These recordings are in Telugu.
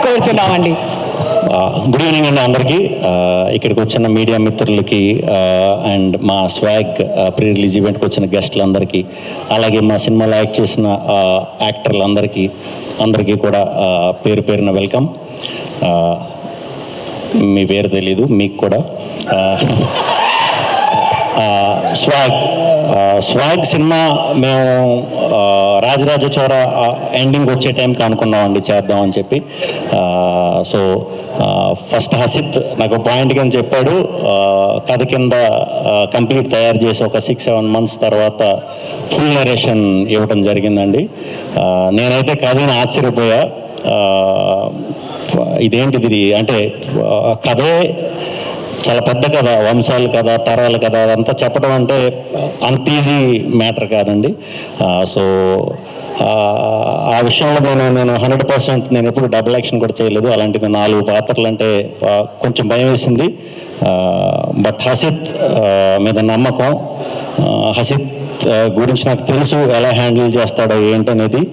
కోరుతున్నామండి. గుడ్ ఈవినింగ్ అండి అందరికీ. ఇక్కడికి వచ్చిన మీడియా మిత్రులకి అండ్ మా స్వాగ్ ప్రీ రిలీజ్ ఈవెంట్కి వచ్చిన గెస్టులందరికీ, అలాగే మా సినిమాలో యాక్ట్ చేసిన అందరికీ కూడా పేరు పేరున వెల్కమ్. మీ పేరు తెలీదు మీకు కూడా. స్వాగ్ సినిమా మేము రాజరాజ చోర ఎండింగ్ వచ్చే టైంకి అనుకున్నామండి చేద్దామని చెప్పి. సో ఫస్ట్ హసిత్ నాకు పాయింట్గా చెప్పాడు, కథ కింద కంప్లీట్ తయారు చేసి ఒక 6-7 months తర్వాత ఫుల్ నరేషన్ ఇవ్వడం జరిగిందండి. నేనైతే కథని ఆశ్చర్యపోయా. ఇదేంటిది అంటే కథే చాలా పెద్ద కథ, వంశాల కథ, తరాల కథ, అదంతా చెప్పడం అంటే అంత ఈజీ మ్యాటర్ కాదండి. సో ఆ విషయంలో నేను 100% నేను ఎప్పుడు డబుల్ యాక్షన్ కూడా చేయలేదు. అలాంటిది 4 పాత్రలు అంటే కొంచెం భయం వేసింది. బట్ హసిత్ మీద నమ్మకం, హసిత్ గురించి నాకు తెలుసు ఎలా హ్యాండిల్ చేస్తాడో ఏంటనేది,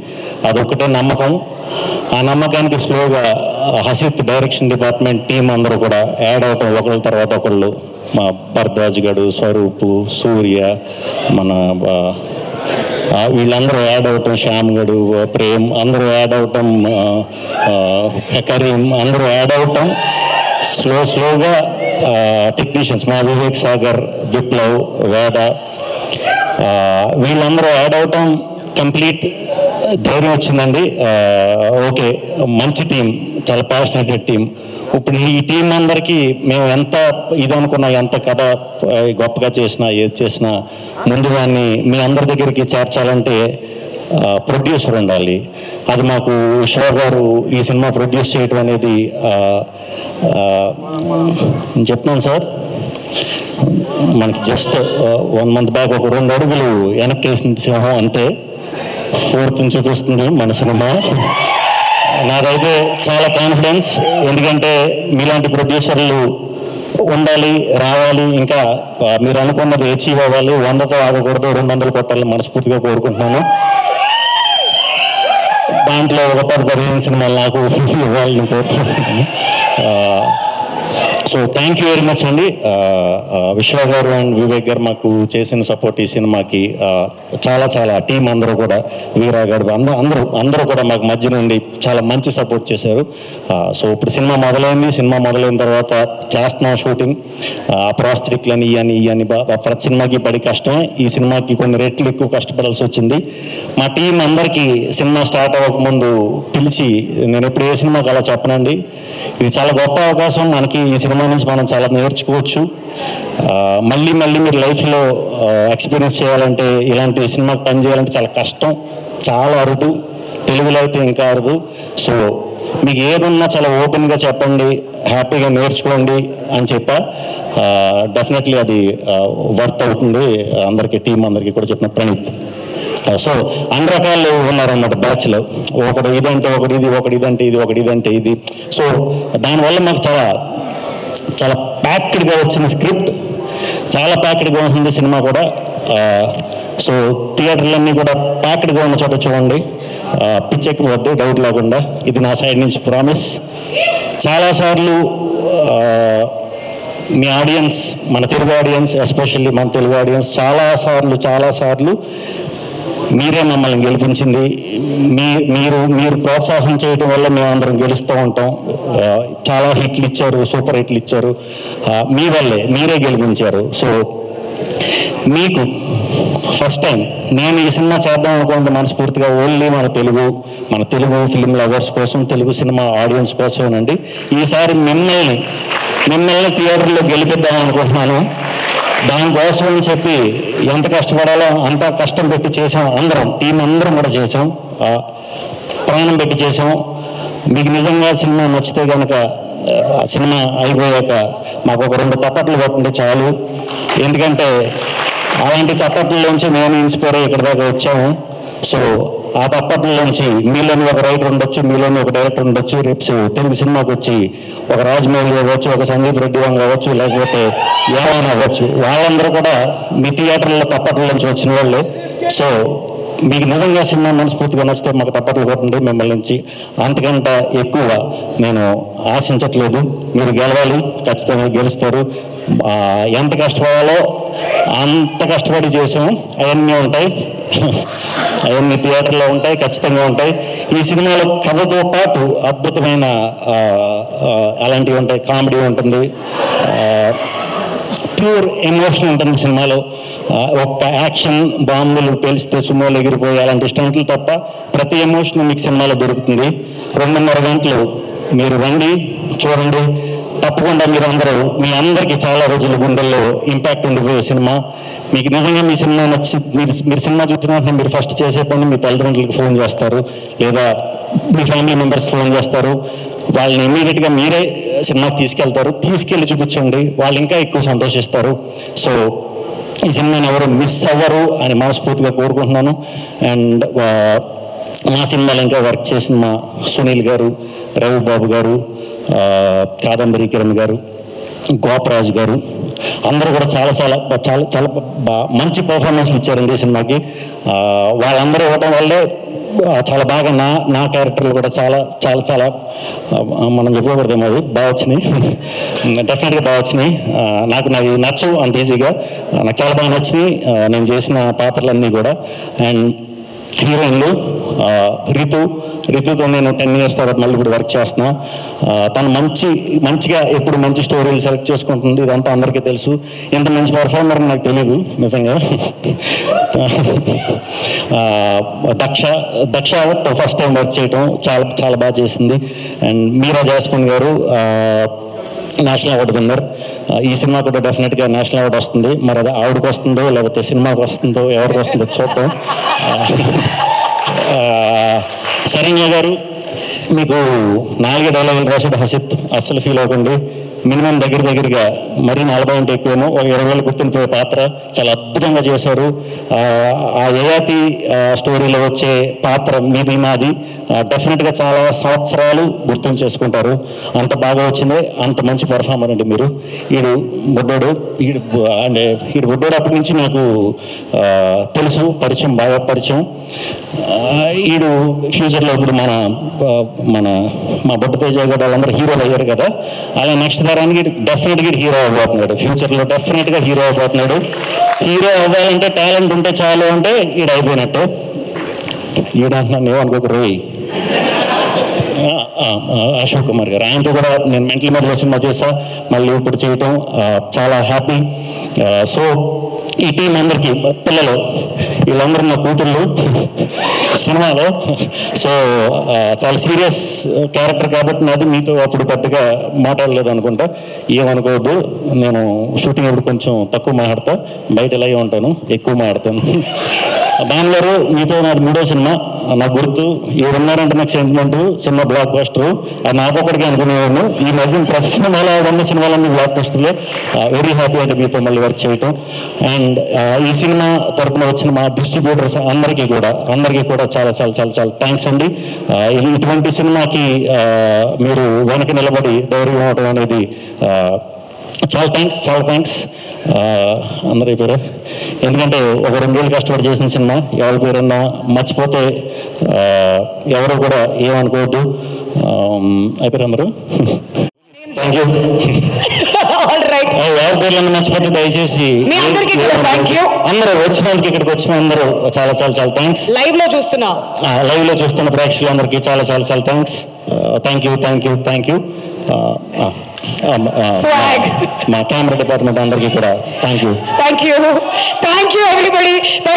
అదొక్కటే నమ్మకం. ఆ నమ్మకానికి స్లోగా హసిత్ డైరెక్షన్ డిపార్ట్మెంట్ టీం అందరూ కూడా యాడ్ అవటం, ఒకళ్ళ తర్వాత ఒకళ్ళు. మా భరద్వాజ్ గడు, స్వరూపు, సూర్య, మన వీళ్ళందరూ యాడ్ అవటం, శ్యామ్ గడు, ప్రేమ్ అందరూ యాడ్ అవటం, కరీం అందరూ యాడ్ అవటం, స్లోగా టెక్నీషియన్స్ మా వివేక్ సాగర్, విప్లవ్, వేద వీళ్ళందరూ యాడ్ అవటం కంప్లీట్ ధైర్యం వచ్చిందండి. ఓకే, మంచి టీం, చాలా ప్యాషనేటెడ్ టీం. ఇప్పుడు ఈ టీం అందరికీ మేము ఎంత ఇదనుకున్నా, ఎంత కథ గొప్పగా చేసినా, ఏది చేసినా ముందు దాన్ని మీ అందరి దగ్గరికి చేర్చాలంటే ప్రొడ్యూసర్ ఉండాలి. అది మాకు విశ్వ గారు ఈ సినిమా ప్రొడ్యూస్ చేయడం అనేది చెప్తున్నాను సార్, మనకి జస్ట్ 1 month బ్యాక్ ఒక 2 అడుగులు వెనక్కి వేసింది సింహం అంతే. 4th చూపిస్తుంది మన సినిమా. నాకైతే చాలా కాన్ఫిడెన్స్, ఎందుకంటే మీలాంటి ప్రొడ్యూసర్లు ఉండాలి, రావాలి, ఇంకా మీరు అనుకున్నది అచీవ్ అవ్వాలి. 100తో ఆగకూడదు, 200 కొట్టాలని మనస్ఫూర్తిగా కోరుకుంటున్నాను. దాంట్లో ఒక 10-15 సినిమాలు నాకు ఇవ్వాలని కోరుకుంటున్నాను. So thank you very much అండి. విశ్వ గారు అండ్ వివేక్ గారు మాకు చేసిన సపోర్ట్ ఈ సినిమాకి చాలా టీం అందరూ కూడా, వీరా గారు అందరూ కూడా మాకు మధ్య నుండి చాలా మంచి సపోర్ట్ చేశారు. సో ఇప్పుడు సినిమా మొదలైన తర్వాత చేస్తున్నాం షూటింగ్. ప్రాస్థెటిక్లని ఇవన్నీ ప్రతి సినిమాకి పడి కష్టమే. ఈ సినిమాకి కొన్ని రెట్లు ఎక్కువ కష్టపడాల్సి వచ్చింది. మా టీం అందరికీ సినిమా స్టార్ట్ అవ్వకముందు పిలిచి, నేను ఎప్పుడు ఏ సినిమాకి అలా చెప్పనండి, ఇది చాలా గొప్ప అవకాశం మనకి. ఈ సినిమా నుంచి మనం చాలా నేర్చుకోవచ్చు. మళ్ళీ మీరు లైఫ్లో ఎక్స్పీరియన్స్ చేయాలంటే, ఇలాంటి సినిమాకి పని చేయాలంటే చాలా కష్టం, చాలా అరుదు, తెలుగులో అయితే ఇంకా అరుదు. సో మీకు ఏదున్నా చాలా ఓపెన్గా చెప్పండి, హ్యాపీగా నేర్చుకోండి అని చెప్పా. డెఫినెట్లీ అది వర్త్ అవుతుంది అందరికీ, టీం అందరికీ కూడా చెప్పిన ప్రణీత్. సో అన్ని రకాలు ఉన్నారన్నమాట బ్యాచ్లో. ఒకడు ఇదంటే ఒకటి ఇది, ఒకటి ఇదంటే ఇది, ఒకటి ఇదంటే ఇది. సో దానివల్ల మాకు చాలా ప్యాక్డ్గా వచ్చిన స్క్రిప్ట్, చాలా ప్యాక్డ్గా ఉంటుంది సినిమా కూడా. సో థియేటర్లన్నీ కూడా ప్యాక్డ్గా ఉన్న చోట చూడండి, పిచ్చెక్కిపోద్ది డౌట్ లేకుండా. ఇది నా సైడ్ నుంచి ప్రామిస్. చాలాసార్లు మీ ఆడియన్స్, మన తెలుగు ఆడియన్స్, ఎస్పెషల్లీ మన తెలుగు ఆడియన్స్ చాలాసార్లు మీరే మమ్మల్ని గెలిపించింది. మీరు ప్రోత్సాహం చేయడం వల్ల మేము అందరం గెలుస్తూ ఉంటాం. చాలా హిట్లు ఇచ్చారు, సూపర్ హిట్లు ఇచ్చారు, మీ వల్లే, మీరే గెలిపించారు. సో మీకు ఫస్ట్ టైం నేను ఈ సినిమా చేద్దాం అనుకుంటే మనస్ఫూర్తిగా ఓన్లీ మన తెలుగు ఫిలిం లవర్స్ కోసం, తెలుగు సినిమా ఆడియన్స్ కోసమేనండి. ఈసారి మిమ్మల్ని థియేటర్లో గెలిపిద్దాం అనుకుంటున్నాను. దానికోసం అని చెప్పి ఎంత కష్టపడాలో అంత కష్టం పెట్టి చేసాం. టీం అందరం కూడా చేసాం, ప్రాణం పెట్టి చేసాం. మీకు నిజంగా సినిమా నచ్చితే కనుక సినిమా అయిపోయాక మాకు ఒక 2 తప్పట్లు కొట్టండి చాలు. ఎందుకంటే అలాంటి తప్పట్లలోంచి నేను ఇన్స్పైర్ అయ్యి ఇక్కడ దాకా వచ్చాము. సో ఆ తప్పట్లలోంచి మీలోని ఒక రైటర్ ఉండొచ్చు, మీలోని ఒక డైరెక్టర్ ఉండొచ్చు. రేపు తెలుగు సినిమాకి వచ్చి ఒక రాజమౌళి అవ్వచ్చు, ఒక సందీప్ రెడ్డి వంగ అవ్వచ్చు, లేకపోతే ఏమైనా అవ్వచ్చు. వాళ్ళందరూ కూడా మీ థియేటర్లో తప్పట్ల నుంచి వచ్చిన వాళ్ళే. సో మీకు నిజంగా సినిమా మనస్ఫూర్తిగా నచ్చితే మాకు తప్పట్లు కొట్టండి. మిమ్మల్ని నుంచి అంతకంటే ఎక్కువ నేను ఆశించట్లేదు. మీరు గెలవాలి, ఖచ్చితంగా గెలుస్తారు. ఎంత కష్టపడాలో అంత కష్టపడి చేసాము. అవన్నీ ఉంటాయి, అవన్నీ థియేటర్లో ఉంటాయి, ఖచ్చితంగా ఉంటాయి. ఈ సినిమాలో కథతో పాటు అద్భుతమైన అలాంటివి ఉంటాయి. కామెడీ ఉంటుంది, ప్యూర్ ఎమోషన్ ఉంటుంది సినిమాలో. ఒక్క యాక్షన్ బాంబులు పేలిస్తే సుమోలు ఎగిరిపోయి అలాంటి స్టంట్లు తప్ప ప్రతి ఎమోషన్ మీకు సినిమాలో దొరుకుతుంది. 2.5 గంటలు మీరు రండి, చూడండి. తప్పకుండా మీ అందరికీ చాలా రోజుల గుండెల్లో ఇంపాక్ట్ ఉండిపోయే సినిమా. మీకు నిజంగా మీ సినిమా నచ్చి మీరు సినిమా చూస్తున్నట్టు మీరు ఫస్ట్ చేసే పని మీ తల్లిదండ్రులకు ఫోన్ చేస్తారు, లేదా మీ ఫ్యామిలీ మెంబర్స్కి ఫోన్ చేస్తారు. వాళ్ళని ఇమీడియట్గా మీరే సినిమాకి తీసుకెళ్ళి చూపించండి. వాళ్ళు ఇంకా ఎక్కువ సంతోషిస్తారు. సో ఈ సినిమాని ఎవరు మిస్ అవ్వరు అని మనస్ఫూర్తిగా కోరుకుంటున్నాను. అండ్ మా సినిమాలో ఇంకా వర్క్ చేసిన మా సునీల్ గారు, రవిబాబు గారు, కాదంబరి కిరణ్ గారు, గోపరాజు గారు అందరూ కూడా చాలా చాలా చాలా చాలా మంచి పర్ఫార్మెన్స్లు ఇచ్చారండి ఈ సినిమాకి. వాళ్ళందరూ ఇవ్వటం వల్లే చాలా బాగా నా క్యారెక్టర్లు కూడా చాలా చాలా చాలా మనం చెప్పకూడదేమో అది బాగా వచ్చినాయి. డెఫినెట్గా బాగా వచ్చినాయి. నాకు నచ్చవు అంత ఈజీగా, నాకు చాలా బాగా నచ్చినాయి నేను చేసిన పాత్రలన్నీ కూడా. అండ్ హీరోయిన్లు రితుతో నేను 10 years తర్వాత మళ్ళీ ఇప్పుడు వర్క్ చేస్తున్నా. తను మంచిగా ఎప్పుడు మంచి స్టోరీలు సెలెక్ట్ చేసుకుంటుంది. ఇదంతా అందరికీ తెలుసు. ఇంత మంచి పర్ఫార్మర్ నాకు తెలియదు నిజంగా. దక్ష ఫస్ట్ టైం వర్క్ చేయటం చాలా చాలా బాగా చేసింది. అండ్ మీరా జాస్మిన్ గారు నేషనల్ అవార్డు విన్నర్. ఈ సినిమా కూడా డెఫినెట్గా నేషనల్ అవార్డు వస్తుంది. మరి అది ఆవిడకి వస్తుందో లేకపోతే సినిమాకి వస్తుందో ఎవరికి వస్తుందో చూద్దాం. శరణ్య గారు మీకు 4 డైలాగులు రాసాడు హసిత్, అస్సలు ఫీల్ అవ్వకండి. మినిమం దగ్గరగా మరీ 40 అంటే ఎక్కువేమో, ఒక 20 వేలు గుర్తుండిపోయే పాత్ర చాలా అద్భుతంగా చేశారు. ఆ యయాతి స్టోరీలో వచ్చే పాత్ర మీది నాది డెఫినెట్గా చాలా సంవత్సరాలు గుర్తు చేసుకుంటారు. అంత బాగా వచ్చింది, అంత మంచి పర్ఫార్మర్ అండి మీరు. ఈడు బొడ్డోడు అప్పటి నుంచి నాకు తెలుసు, బాగా పరిచయం. ఈడు ఫ్యూచర్లో ఇప్పుడు మా బొడ్డు తేజ గారు వాళ్ళందరూ హీరోలు అయ్యారు కదా, అలా నెక్స్ట్ తరానికి డెఫినెట్గా హీరో అవ్వబోతున్నాడు. ఫ్యూచర్లో డెఫినెట్గా హీరో అవ్వబోతున్నాడు. హీరో అవ్వాలంటే టాలెంట్ ఉంటే చాలు అంటే ఈడు అయిపోయినట్టు. ఈడంటున్నాను ఏమనుకోక రోయ్ అశోక్ కుమార్ గారు, ఆయనతో కూడా నేను మెంటల్ మెదలో సినిమా చేసా, మళ్ళీ ఇప్పుడు చేయటం చాలా హ్యాపీ. సో ఈ టీం అందరికీ పిల్లలు వీళ్ళందరూ నా కూతుళ్ళు సినిమాలో. సో చాలా సీరియస్ క్యారెక్టర్ కాబట్టి నాది మీతో అప్పుడు పెద్దగా మాట్లాడలేదు అనుకుంటా, ఏమనుకోవద్దు. నేను షూటింగ్ అప్పుడు కొంచెం తక్కువ మాట్లాడతా, బయట ఇలాగే ఉంటాను, ఎక్కువ మాట్లాడతాను. బెంగళూరు మీతో నాది 3వ సినిమా. నాకు గుర్తు ఎవరున్నారంటే నాకు సెంటిమెంట్, సినిమా బ్లాక్ బస్టర్, అది నాకొక్కడికి అనుకునేవాను. ఈ మధ్య ప్రతి సినిమాలో ఉన్న సినిమాలన్నీ బ్లాక్ బస్టర్లే. వెరీ హ్యాపీ అంటే మీతో మళ్ళీ వర్క్ చేయటం. అండ్ ఈ సినిమా తరపున వచ్చిన మా డిస్ట్రిబ్యూటర్స్ అందరికీ కూడా చాలా చాలా చాలా చాలా థ్యాంక్స్ అండి. ఇటువంటి సినిమాకి మీరు వెనక నిలబడి ధైర్యం అవడం అనేది చాలా థ్యాంక్స్. అందరూ అయిపోయారు. ఎందుకంటే ఒక 2 ఏళ్ళు కష్టపడి చేసిన సినిమా ఎవరి పేరన్నా మర్చిపోతే ఎవరు కూడా ఏమనుకోవద్దు. అయిపోయారు అందరూ. Thank you. ఎవరి పేర్లన్నా మర్చిపోతే దయచేసి అందరూ వచ్చినందుకు, ఇక్కడికి వచ్చిన అందరూ చాలా చాలా చాలా థ్యాంక్స్. లైవ్ లో చూస్తున్న ప్రేక్షకులందరికీ చాలా చాలా చాలా థ్యాంక్స్. Thank you. మా కెమెరా డిపార్ట్మెంట్ అందరికీ కూడా థ్యాంక్ యూ ఎవ్రీబడి.